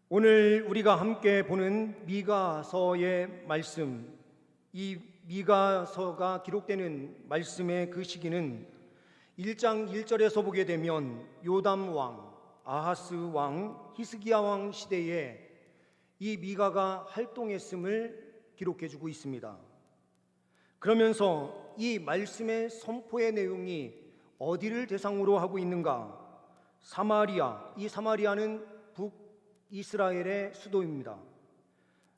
오늘 우리가 함께 보는 미가서의 말씀, 이 미가서가 기록되는 말씀의 그 시기는 1장 1절에서 보게 되면 요담 왕, 아하스 왕, 히스기야 왕 시대에 이 미가가 활동했음을 기록해주고 있습니다. 그러면서 이 말씀의 선포의 내용이 어디를 대상으로 하고 있는가? 사마리아, 이 사마리아는 북이스라엘의 수도입니다.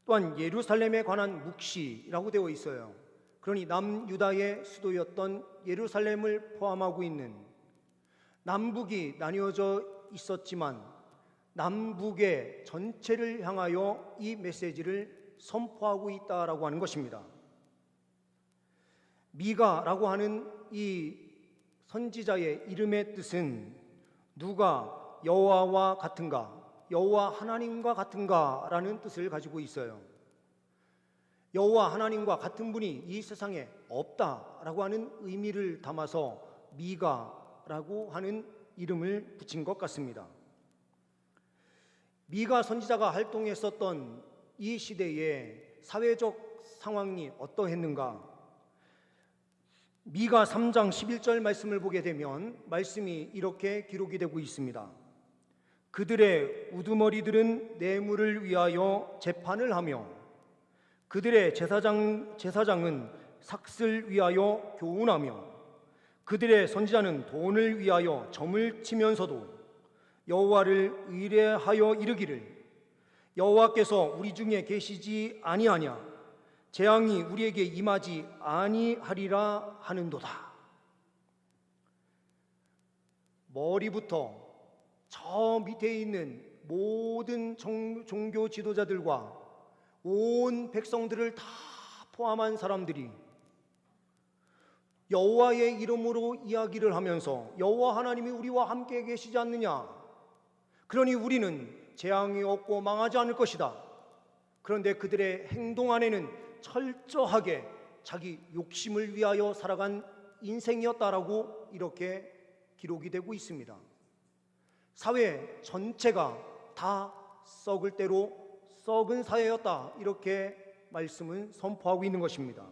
또한 예루살렘에 관한 묵시라고 되어 있어요. 그러니 남유다의 수도였던 예루살렘을 포함하고 있는, 남북이 나뉘어져 있었지만 남북의 전체를 향하여 이 메시지를 선포하고 있다라고 하는 것입니다. 미가라고 하는 이 선지자의 이름의 뜻은 누가 여호와와 같은가, 여호와 하나님과 같은가라는 뜻을 가지고 있어요. 여호와 하나님과 같은 분이 이 세상에 없다라고 하는 의미를 담아서 미가라고 하는 이름을 붙인 것 같습니다. 미가 선지자가 활동했었던 이 시대의 사회적 상황이 어떠했는가? 미가 3장 11절 말씀을 보게 되면 말씀이 이렇게 기록이 되고 있습니다. 그들의 우두머리들은 뇌물을 위하여 재판을 하며 그들의 제사장은 삭슬 위하여 교훈하며 그들의 선지자는 돈을 위하여 점을 치면서도 여호와를 의뢰하여 이르기를 여호와께서 우리 중에 계시지 아니하냐, 재앙이 우리에게 임하지 아니하리라 하는도다. 머리부터 저 밑에 있는 모든 종교 지도자들과 온 백성들을 다 포함한 사람들이 여호와의 이름으로 이야기를 하면서 여호와 하나님이 우리와 함께 계시지 않느냐, 그러니 우리는 재앙이 없고 망하지 않을 것이다. 그런데 그들의 행동 안에는 철저하게 자기 욕심을 위하여 살아간 인생이었다라고 이렇게 기록이 되고 있습니다. 사회 전체가 다 썩을 대로 썩은 사회였다, 이렇게 말씀은 선포하고 있는 것입니다.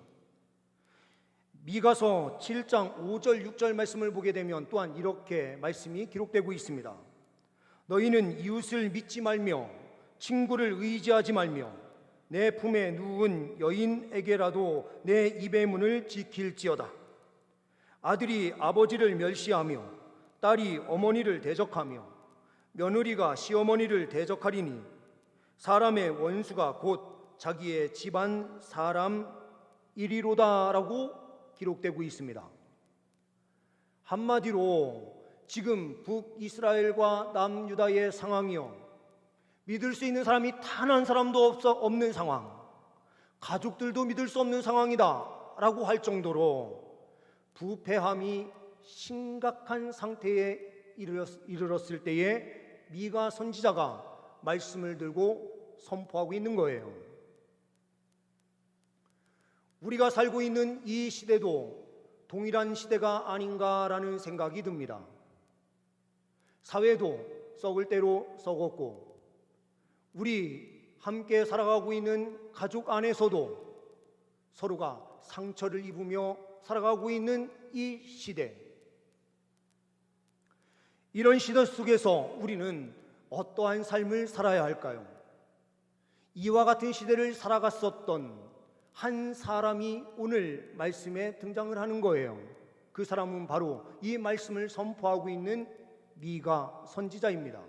미가서 7장 5절 6절 말씀을 보게 되면 또한 이렇게 말씀이 기록되고 있습니다. 너희는 이웃을 믿지 말며 친구를 의지하지 말며 내 품에 누운 여인에게라도 내 입의 문을 지킬지어다. 아들이 아버지를 멸시하며 딸이 어머니를 대적하며 며느리가 시어머니를 대적하리니 사람의 원수가 곧 자기의 집안 사람이리로다라고 기록되고 있습니다. 한마디로 지금 북이스라엘과 남유다의 상황이요, 믿을 수 있는 사람이 단 한 사람도 없는 상황, 가족들도 믿을 수 없는 상황이다 라고 할 정도로 부패함이 심각한 상태에 이르렀을 때에 미가 선지자가 말씀을 들고 선포하고 있는 거예요. 우리가 살고 있는 이 시대도 동일한 시대가 아닌가라는 생각이 듭니다. 사회도 썩을 대로 썩었고 우리 함께 살아가고 있는 가족 안에서도 서로가 상처를 입으며 살아가고 있는 이 시대, 이런 시대 속에서 우리는 어떠한 삶을 살아야 할까요? 이와 같은 시대를 살아갔었던 한 사람이 오늘 말씀에 등장을 하는 거예요. 그 사람은 바로 이 말씀을 선포하고 있는 미가 선지자입니다.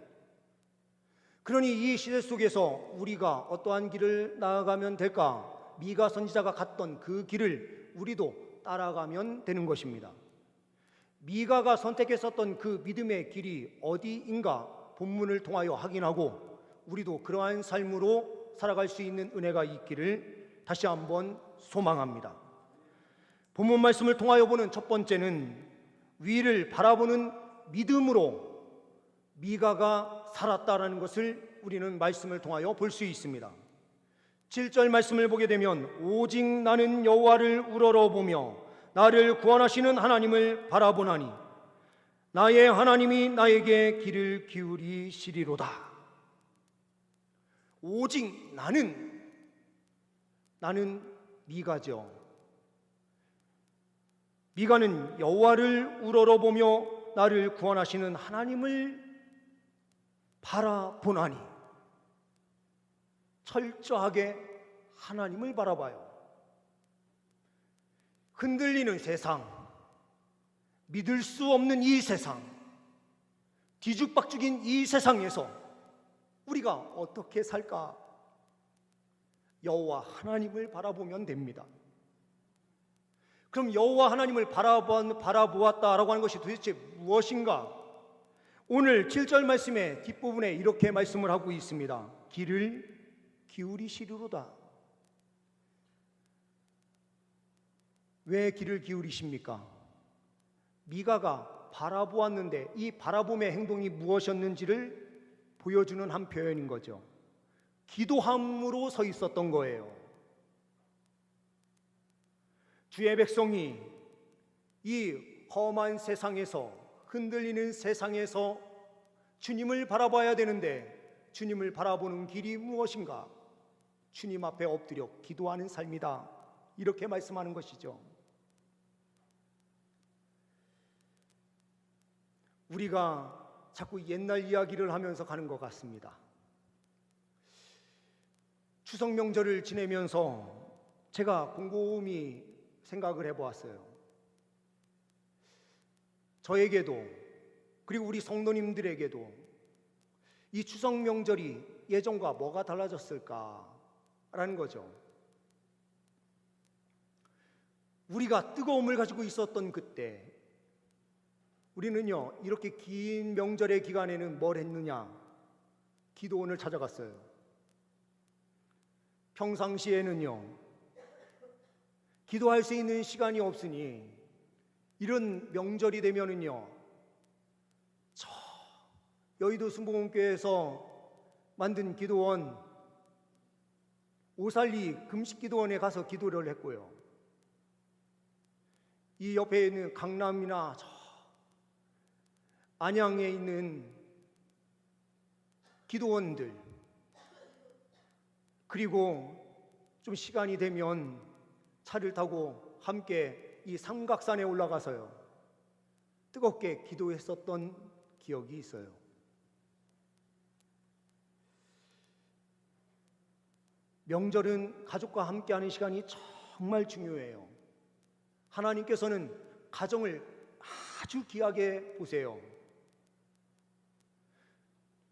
그러니 이 시대 속에서 우리가 어떠한 길을 나아가면 될까? 미가 선지자가 갔던 그 길을 우리도 따라가면 되는 것입니다. 미가가 선택했었던 그 믿음의 길이 어디인가 본문을 통하여 확인하고 우리도 그러한 삶으로 살아갈 수 있는 은혜가 있기를 다시 한번 소망합니다. 본문 말씀을 통하여 보는 첫 번째는 위를 바라보는 믿음으로 미가가 살았다라는 것을 우리는 말씀을 통하여 볼 수 있습니다. 7절 말씀을 보게 되면 오직 나는 여호와를 우러러보며 나를 구원하시는 하나님을 바라보나니 나의 하나님이 나에게 귀를 기울이시리로다. 오직 나는 미가죠. 미가는 여호와를 우러러보며 나를 구원하시는 하나님을 바라보나니, 철저하게 하나님을 바라봐요. 흔들리는 세상, 믿을 수 없는 이 세상, 뒤죽박죽인 이 세상에서 우리가 어떻게 살까? 여호와 하나님을 바라보면 됩니다. 그럼 여호와 하나님을 바라보았다라고 하는 것이 도대체 무엇인가? 오늘 7절 말씀의 뒷부분에 이렇게 말씀을 하고 있습니다. 귀를 기울이시리로다. 왜 귀를 기울이십니까? 미가가 바라보았는데 이 바라봄의 행동이 무엇이었는지를 보여주는 한 표현인 거죠. 기도함으로 서 있었던 거예요. 주의 백성이 이 험한 세상에서, 흔들리는 세상에서 주님을 바라봐야 되는데 주님을 바라보는 길이 무엇인가? 주님 앞에 엎드려 기도하는 삶이다. 이렇게 말씀하는 것이죠. 우리가 자꾸 옛날 이야기를 하면서 가는 것 같습니다. 추석 명절을 지내면서 제가 곰곰이 생각을 해보았어요. 저에게도, 그리고 우리 성도님들에게도 이 추석 명절이 예전과 뭐가 달라졌을까라는 거죠. 우리가 뜨거움을 가지고 있었던 그때 우리는요, 이렇게 긴 명절의 기간에는 뭘 했느냐? 기도원을 찾아갔어요. 평상시에는요, 기도할 수 있는 시간이 없으니 이런 명절이 되면은요, 저 여의도 순복음교회에서 만든 기도원, 오살리 금식기도원에 가서 기도를 했고요. 이 옆에 있는 강남이나 저 안양에 있는 기도원들, 그리고 좀 시간이 되면 차를 타고 함께 이 삼각산에 올라가서요, 뜨겁게 기도했었던 기억이 있어요. 명절은 가족과 함께하는 시간이 정말 중요해요. 하나님께서는 가정을 아주 귀하게 보세요.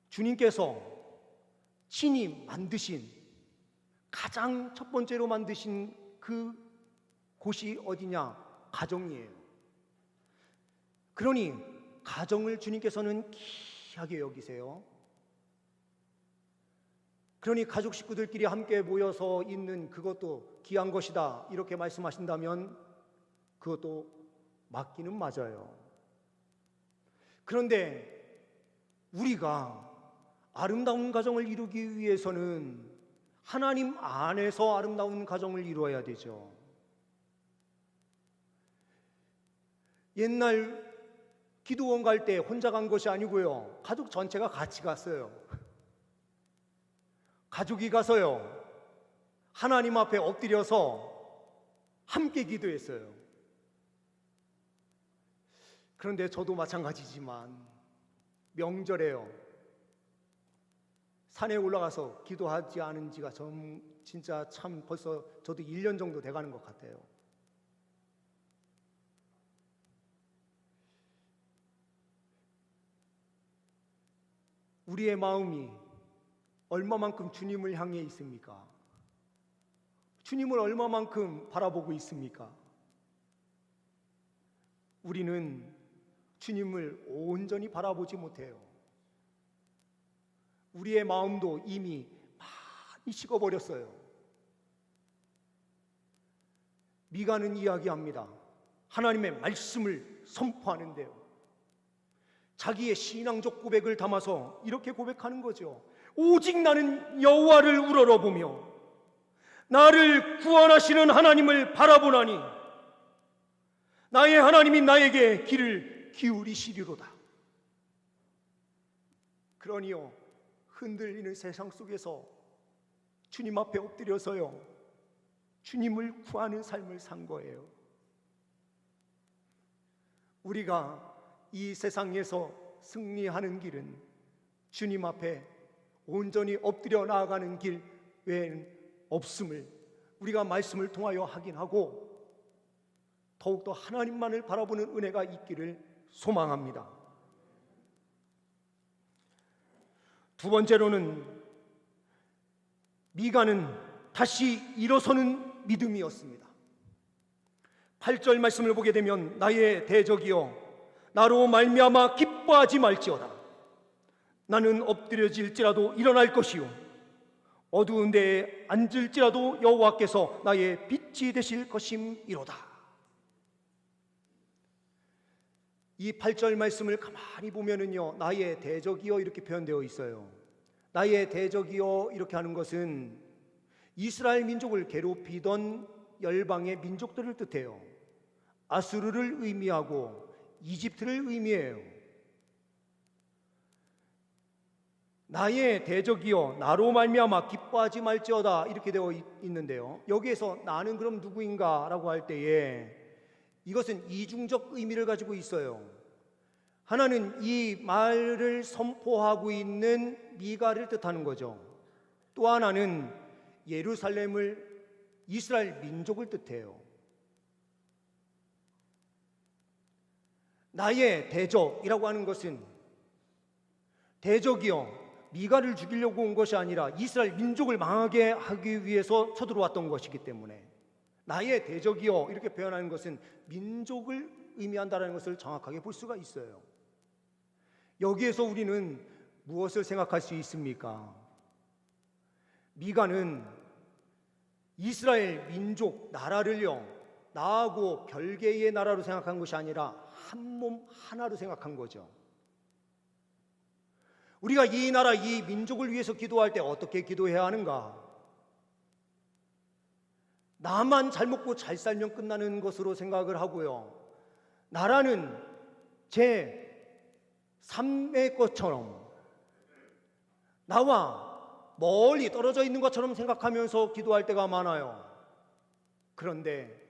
주님께서 친히 만드신, 가장 첫 번째로 만드신 그 곳이 어디냐? 가정이에요. 그러니 가정을 주님께서는 귀하게 여기세요. 그러니 가족 식구들끼리 함께 모여서 있는 그것도 귀한 것이다, 이렇게 말씀하신다면 그것도 맞기는 맞아요. 그런데 우리가 아름다운 가정을 이루기 위해서는 하나님 안에서 아름다운 가정을 이루어야 되죠. 옛날 기도원 갈 때 혼자 간 것이 아니고요, 가족 전체가 같이 갔어요. 가족이 가서요, 하나님 앞에 엎드려서 함께 기도했어요. 그런데 저도 마찬가지지만 명절에요, 산에 올라가서 기도하지 않은 지가 진짜 참 벌써 저도 1년 정도 돼가는 것 같아요. 우리의 마음이 얼마만큼 주님을 향해 있습니까? 주님을 얼마만큼 바라보고 있습니까? 우리는 주님을 온전히 바라보지 못해요. 우리의 마음도 이미 많이 식어버렸어요. 미가는 이야기합니다. 하나님의 말씀을 선포하는데요, 자기의 신앙적 고백을 담아서 이렇게 고백하는 거죠. 오직 나는 여호와를 우러러보며 나를 구원하시는 하나님을 바라보나니 나의 하나님이 나에게 귀를 기울이시리로다. 그러니요, 흔들리는 세상 속에서 주님 앞에 엎드려서요, 주님을 구하는 삶을 산 거예요. 우리가 이 세상에서 승리하는 길은 주님 앞에 온전히 엎드려 나아가는 길 외에는 없음을 우리가 말씀을 통하여 확인하고 더욱더 하나님만을 바라보는 은혜가 있기를 소망합니다. 두 번째로는 미가는 다시 일어서는 믿음이었습니다. 8절 말씀을 보게 되면 나의 대적이여 나로 말미암아 기뻐하지 말지어다. 나는 엎드려질지라도 일어날 것이요 어두운 데에 앉을지라도 여호와께서 나의 빛이 되실 것임이로다. 이 8절 말씀을 가만히 보면은요, 나의 대적이여 이렇게 표현되어 있어요. 나의 대적이여 이렇게 하는 것은 이스라엘 민족을 괴롭히던 열방의 민족들을 뜻해요. 아수르를 의미하고 이집트를 의미해요. 나의 대적이여 나로 말미암아 기뻐하지 말지어다 이렇게 되어 있는데요, 여기에서 나는 그럼 누구인가 라고 할 때에 이것은 이중적 의미를 가지고 있어요. 하나는 이 말을 선포하고 있는 미가를 뜻하는 거죠. 또 하나는 예루살렘을, 이스라엘 민족을 뜻해요. 나의 대적이라고 하는 것은 대적이요 미가를 죽이려고 온 것이 아니라 이스라엘 민족을 망하게 하기 위해서 쳐들어왔던 것이기 때문에 나의 대적이요 이렇게 표현하는 것은 민족을 의미한다는 것을 정확하게 볼 수가 있어요. 여기에서 우리는 무엇을 생각할 수 있습니까? 미가는 이스라엘 민족 나라를요 나하고 별개의 나라로 생각한 것이 아니라 한 몸 하나로 생각한 거죠. 우리가 이 나라 이 민족을 위해서 기도할 때 어떻게 기도해야 하는가? 나만 잘 먹고 잘 살면 끝나는 것으로 생각을 하고요, 나라는 제 3의 것처럼 나와 멀리 떨어져 있는 것처럼 생각하면서 기도할 때가 많아요. 그런데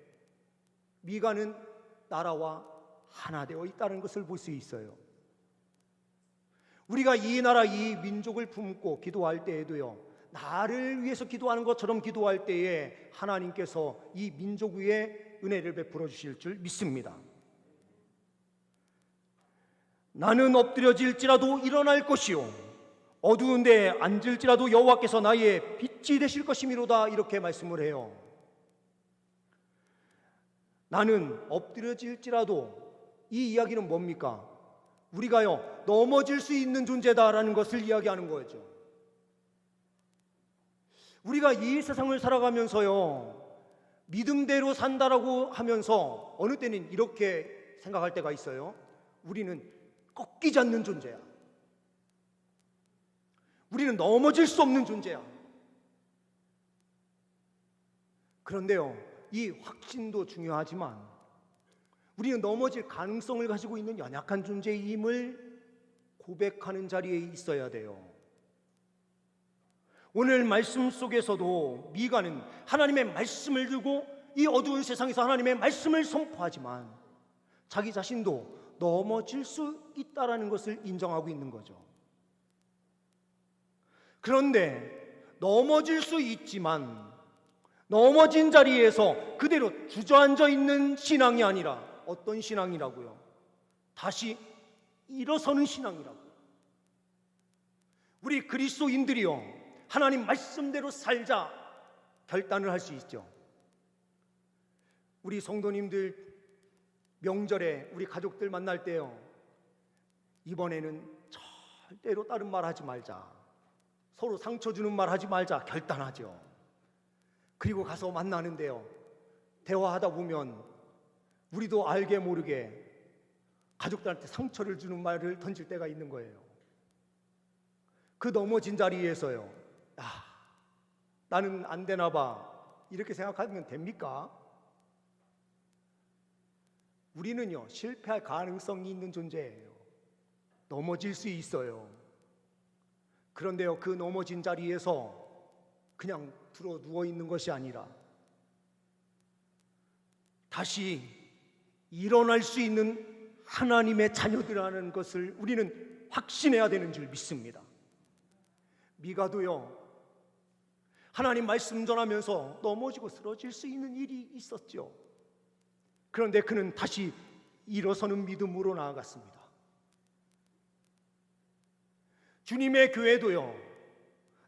미가는 나라와 하나 되어 있다는 것을 볼 수 있어요. 우리가 이 나라 이 민족을 품고 기도할 때에도요, 나를 위해서 기도하는 것처럼 기도할 때에 하나님께서 이 민족 위에 은혜를 베풀어 주실 줄 믿습니다. 나는 엎드려질지라도 일어날 것이요 어두운 데에 앉을지라도 여호와께서 나의 빛이 되실 것이미로다 이렇게 말씀을 해요. 나는 엎드려질지라도, 이 이야기는 뭡니까? 우리가요 넘어질 수 있는 존재다라는 것을 이야기하는 거죠. 우리가 이 세상을 살아가면서요 믿음대로 산다라고 하면서 어느 때는 이렇게 생각할 때가 있어요. 우리는 꺾이지 않는 존재야. 우리는 넘어질 수 없는 존재야. 그런데요, 이 확신도 중요하지만 우리는 넘어질 가능성을 가지고 있는 연약한 존재임을 고백하는 자리에 있어야 돼요. 오늘 말씀 속에서도 미가는 하나님의 말씀을 들고 이 어두운 세상에서 하나님의 말씀을 선포하지만 자기 자신도 넘어질 수 있다라는 것을 인정하고 있는 거죠. 그런데 넘어질 수 있지만 넘어진 자리에서 그대로 주저앉아 있는 신앙이 아니라 어떤 신앙이라고요? 다시 일어서는 신앙이라고요. 우리 그리스도인들이요 하나님 말씀대로 살자 결단을 할 수 있죠. 우리 성도님들 명절에 우리 가족들 만날 때요, 이번에는 절대로 다른 말 하지 말자, 서로 상처 주는 말 하지 말자 결단하죠. 그리고 가서 만나는데요, 대화하다 보면 우리도 알게 모르게 가족들한테 상처를 주는 말을 던질 때가 있는 거예요. 그 넘어진 자리에서요, 나는 안 되나 봐 이렇게 생각하면 됩니까? 우리는요, 실패할 가능성이 있는 존재예요. 넘어질 수 있어요. 그런데요, 그 넘어진 자리에서 그냥 들어 누워 있는 것이 아니라 다시 일어날 수 있는 하나님의 자녀들이라는 것을 우리는 확신해야 되는 줄 믿습니다. 미가도요, 하나님 말씀 전하면서 넘어지고 쓰러질 수 있는 일이 있었죠. 그런데 그는 다시 일어서는 믿음으로 나아갔습니다. 주님의 교회도요,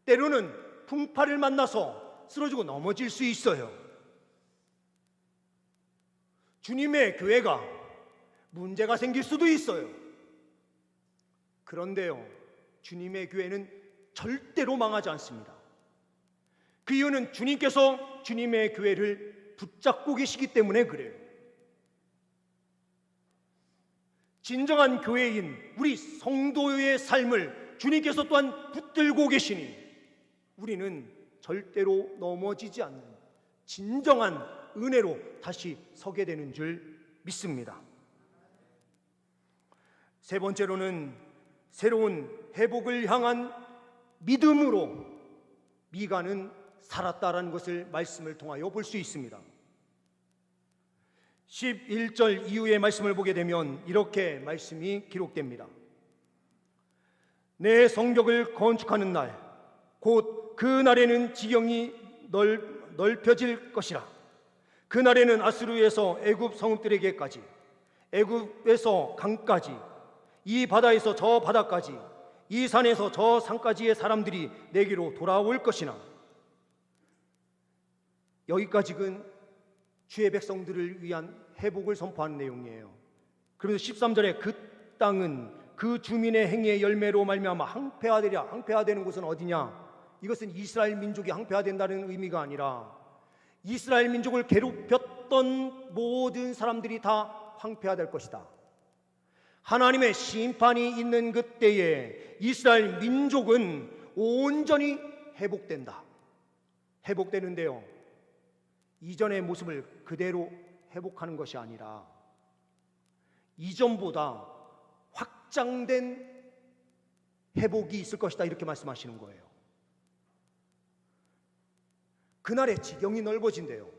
때로는 풍파를 만나서 쓰러지고 넘어질 수 있어요. 주님의 교회가 문제가 생길 수도 있어요. 그런데요, 주님의 교회는 절대로 망하지 않습니다. 그 이유는 주님께서 주님의 교회를 붙잡고 계시기 때문에 그래요. 진정한 교회인 우리 성도의 삶을 주님께서 또한 붙들고 계시니 우리는 절대로 넘어지지 않는 진정한 은혜로 다시 서게 되는 줄 믿습니다. 세 번째로는 새로운 회복을 향한 믿음으로 미가는 살았다라는 것을 말씀을 통하여 볼 수 있습니다. 11절 이후의 말씀을 보게 되면 이렇게 말씀이 기록됩니다. 내 성벽을 건축하는 날, 곧 그 날에는 지경이 넓혀질 것이라. 그 날에는 아수르에서 애굽 성읍들에게까지, 애굽에서 강까지, 이 바다에서 저 바다까지, 이 산에서 저 산까지의 사람들이 내게로 돌아올 것이나. 여기까지는 주의 백성들을 위한 회복을 선포하는 내용이에요. 그러면서 13절에 그 땅은 그 주민의 행위의 열매로 말미암아 항폐화되리라. 항폐화되는 곳은 어디냐? 이것은 이스라엘 민족이 항폐화된다는 의미가 아니라 이스라엘 민족을 괴롭혔던 모든 사람들이 다 항폐화될 것이다. 하나님의 심판이 있는 그때에 이스라엘 민족은 온전히 회복된다. 회복되는데요, 이전의 모습을 그대로 회복하는 것이 아니라 이전보다 확장된 회복이 있을 것이다, 이렇게 말씀하시는 거예요. 그날의 지경이 넓어진대요.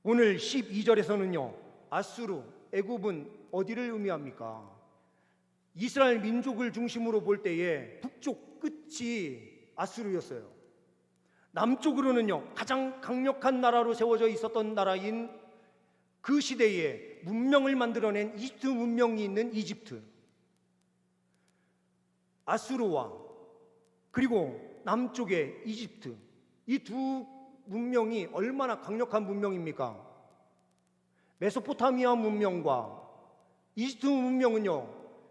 오늘 12절에서는요, 아수르, 애굽은 어디를 의미합니까? 이스라엘 민족을 중심으로 볼 때에 북쪽 끝이 아수르였어요. 남쪽으로는요, 가장 강력한 나라로 세워져 있었던 나라인 그 시대에 문명을 만들어낸 이집트 문명이 있는 이집트, 아수르와 그리고 남쪽의 이집트, 이 두 문명이 얼마나 강력한 문명입니까? 메소포타미아 문명과 이집트 문명은요,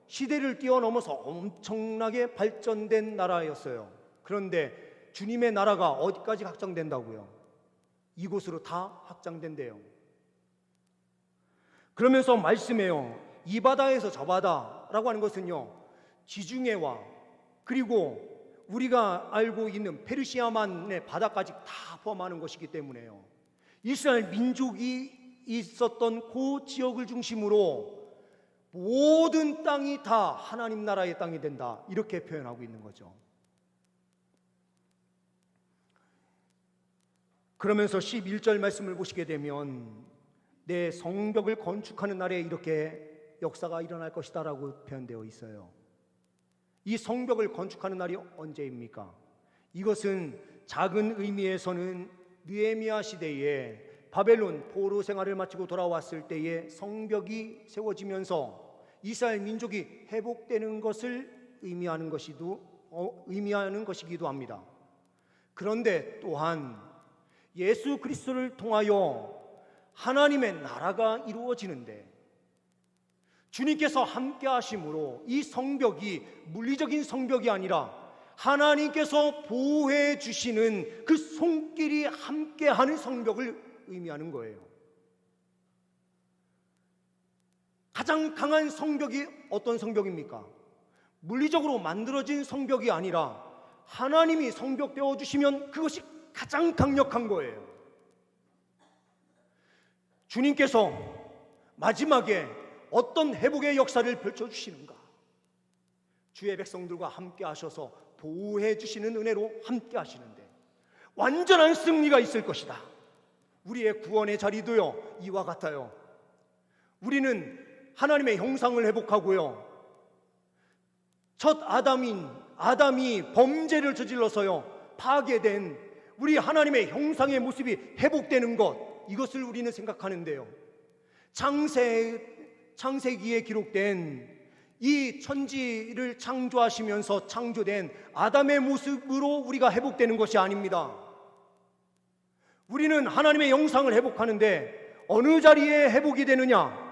시대를 뛰어넘어서 엄청나게 발전된 나라였어요. 그런데 주님의 나라가 어디까지 확장된다고요? 이곳으로 다 확장된대요. 그러면서 말씀해요. 이 바다에서 저 바다라고 하는 것은요, 지중해와 그리고 우리가 알고 있는 페르시아만의 바다까지 다 포함하는 것이기 때문에요, 이스라엘 민족이 있었던 그 지역을 중심으로 모든 땅이 다 하나님 나라의 땅이 된다, 이렇게 표현하고 있는 거죠. 그러면서 11절 말씀을 보시게 되면 내 성벽을 건축하는 날에 이렇게 역사가 일어날 것이다 라고 표현되어 있어요. 이 성벽을 건축하는 날이 언제입니까? 이것은 작은 의미에서는 느헤미야 시대에 바벨론 포로 생활을 마치고 돌아왔을 때에 성벽이 세워지면서 이스라엘 민족이 회복되는 것을 의미하는 것이기도 합니다. 그런데 또한 예수 그리스도를 통하여 하나님의 나라가 이루어지는데 주님께서 함께 하심으로 이 성벽이 물리적인 성벽이 아니라 하나님께서 보호해 주시는 그 손길이 함께하는 성벽을 의미하는 거예요. 가장 강한 성벽이 어떤 성벽입니까? 물리적으로 만들어진 성벽이 아니라 하나님이 성벽 되어 주시면 그것이 가장 강력한 거예요. 주님께서 마지막에 어떤 회복의 역사를 펼쳐주시는가? 주의 백성들과 함께 하셔서 보호해 주시는 은혜로 함께 하시는데 완전한 승리가 있을 것이다. 우리의 구원의 자리도요, 이와 같아요. 우리는 하나님의 형상을 회복하고요, 첫 아담이 범죄를 저질러서요 파괴된 우리 하나님의 형상의 모습이 회복되는 것, 이것을 우리는 생각하는데요, 창세기에 기록된 이 천지를 창조하시면서 창조된 아담의 모습으로 우리가 회복되는 것이 아닙니다. 우리는 하나님의 형상을 회복하는데 어느 자리에 회복이 되느냐?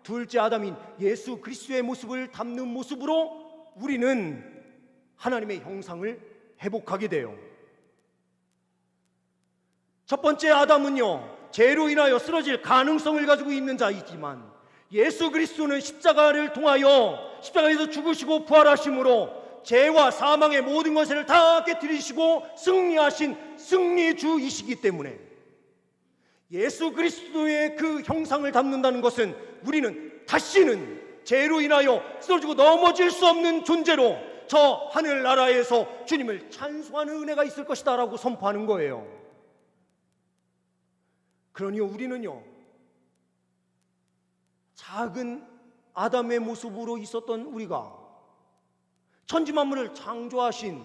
둘째 아담인 예수 그리스도의 모습을 담는 모습으로 우리는 하나님의 형상을 회복하게 돼요. 첫 번째 아담은요, 죄로 인하여 쓰러질 가능성을 가지고 있는 자이지만 예수 그리스도는 십자가를 통하여 십자가에서 죽으시고 부활하심으로 죄와 사망의 모든 것을 다 깨뜨리시고 승리하신 승리주이시기 때문에 예수 그리스도의 그 형상을 담는다는 것은 우리는 다시는 죄로 인하여 쓰러지고 넘어질 수 없는 존재로 저 하늘나라에서 주님을 찬송하는 은혜가 있을 것이다 라고 선포하는 거예요. 그러니 우리는요, 작은 아담의 모습으로 있었던 우리가 천지만물을 창조하신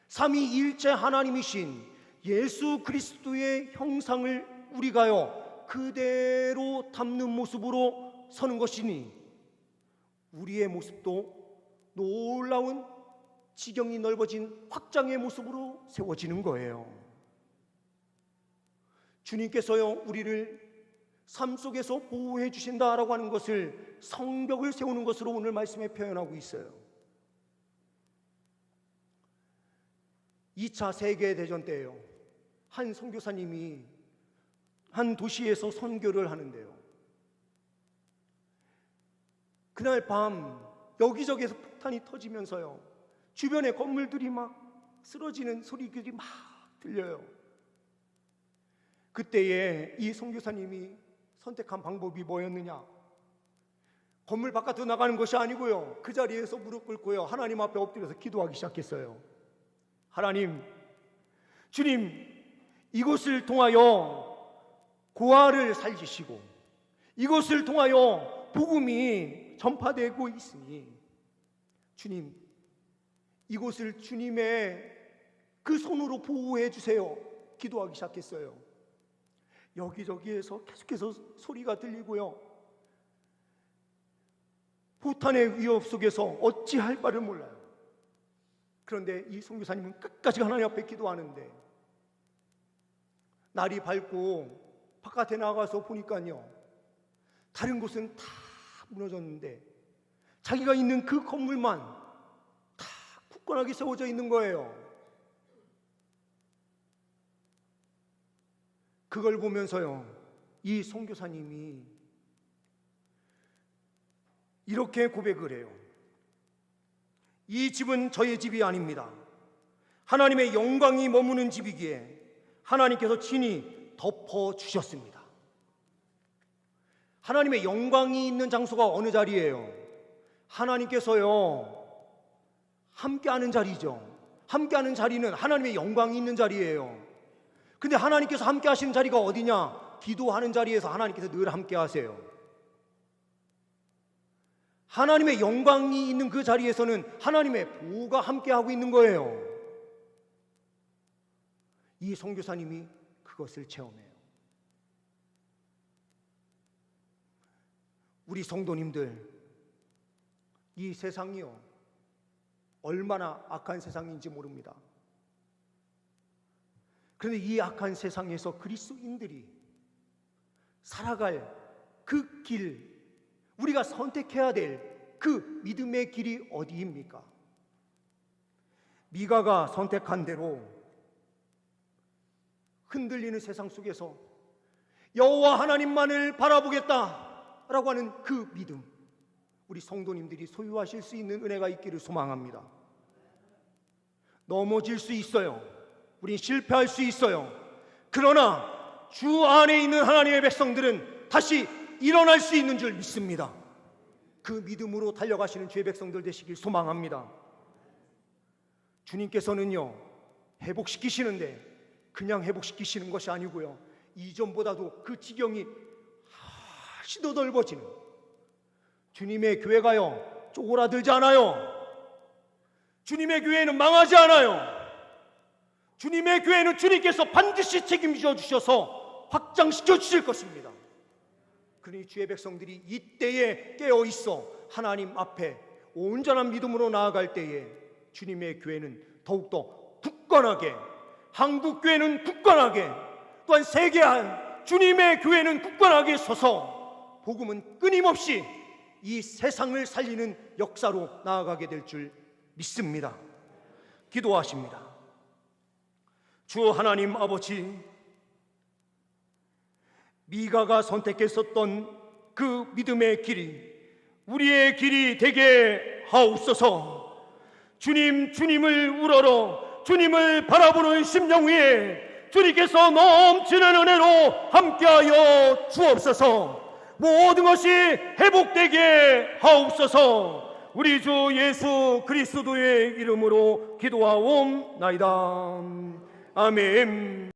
삼위일체 하나님이신 예수 그리스도의 형상을 우리가요 그대로 담는 모습으로 서는 것이니 우리의 모습도 놀라운 지경이 넓어진 확장의 모습으로 세워지는 거예요. 주님께서요 우리를 삶 속에서 보호해 주신다라고 하는 것을 성벽을 세우는 것으로 오늘 말씀에 표현하고 있어요. 2차 세계대전 때예요. 한 선교사님이 한 도시에서 선교를 하는데요, 그날 밤 여기저기에서 폭탄이 터지면서요 주변의 건물들이 막 쓰러지는 소리들이 막 들려요. 그때에 이 선교사님이 선택한 방법이 뭐였느냐? 건물 바깥으로 나가는 것이 아니고요, 그 자리에서 무릎 꿇고요 하나님 앞에 엎드려서 기도하기 시작했어요. 하나님, 주님, 이곳을 통하여 고아를 살리시고 이곳을 통하여 복음이 전파되고 있으니 주님, 이곳을 주님의 그 손으로 보호해 주세요. 기도하기 시작했어요. 여기저기에서 계속해서 소리가 들리고요, 포탄의 위협 속에서 어찌할 바를 몰라요. 그런데 이 선교사님은 끝까지 하나님 앞에 기도하는데 날이 밝고 바깥에 나가서 보니까요 다른 곳은 다 무너졌는데 자기가 있는 그 건물만 다 굳건하게 세워져 있는 거예요. 그걸 보면서요 이 선교사님이 이렇게 고백을 해요. 이 집은 저의 집이 아닙니다. 하나님의 영광이 머무는 집이기에 하나님께서 친히 덮어주셨습니다. 하나님의 영광이 있는 장소가 어느 자리예요? 하나님께서요 함께하는 자리죠. 함께하는 자리는 하나님의 영광이 있는 자리예요. 근데 하나님께서 함께 하시는 자리가 어디냐? 기도하는 자리에서 하나님께서 늘 함께 하세요. 하나님의 영광이 있는 그 자리에서는 하나님의 보호가 함께 하고 있는 거예요. 이 선교사님이 그것을 체험해요. 우리 성도님들, 이 세상이요 얼마나 악한 세상인지 모릅니다. 그런데 이 악한 세상에서 그리스도인들이 살아갈 그 길, 우리가 선택해야 될 그 믿음의 길이 어디입니까? 미가가 선택한 대로 흔들리는 세상 속에서 여호와 하나님만을 바라보겠다라고 하는 그 믿음, 우리 성도님들이 소유하실 수 있는 은혜가 있기를 소망합니다. 넘어질 수 있어요. 우린 실패할 수 있어요. 그러나 주 안에 있는 하나님의 백성들은 다시 일어날 수 있는 줄 믿습니다. 그 믿음으로 달려가시는 주의 백성들 되시길 소망합니다. 주님께서는요, 회복시키시는데 그냥 회복시키시는 것이 아니고요, 이전보다도 그 지경이 훨씬 더 넓어지는, 주님의 교회가요 쪼그라들지 않아요. 주님의 교회는 망하지 않아요. 주님의 교회는 주님께서 반드시 책임져 주셔서 확장시켜 주실 것입니다. 그러니 주의 백성들이 이때에 깨어 있어 하나님 앞에 온전한 믿음으로 나아갈 때에 주님의 교회는 더욱더 굳건하게, 한국 교회는 굳건하게, 또한 세계한 주님의 교회는 굳건하게 서서 복음은 끊임없이 이 세상을 살리는 역사로 나아가게 될 줄 믿습니다. 기도하십니다. 주 하나님 아버지, 미가가 선택했었던 그 믿음의 길이 우리의 길이 되게 하옵소서. 주님을 우러러 주님을 바라보는 심령 위에 주님께서 넘치는 은혜로 함께하여 주옵소서. 모든 것이 회복되게 하옵소서. 우리 주 예수 그리스도의 이름으로 기도하옵나이다. 아멘.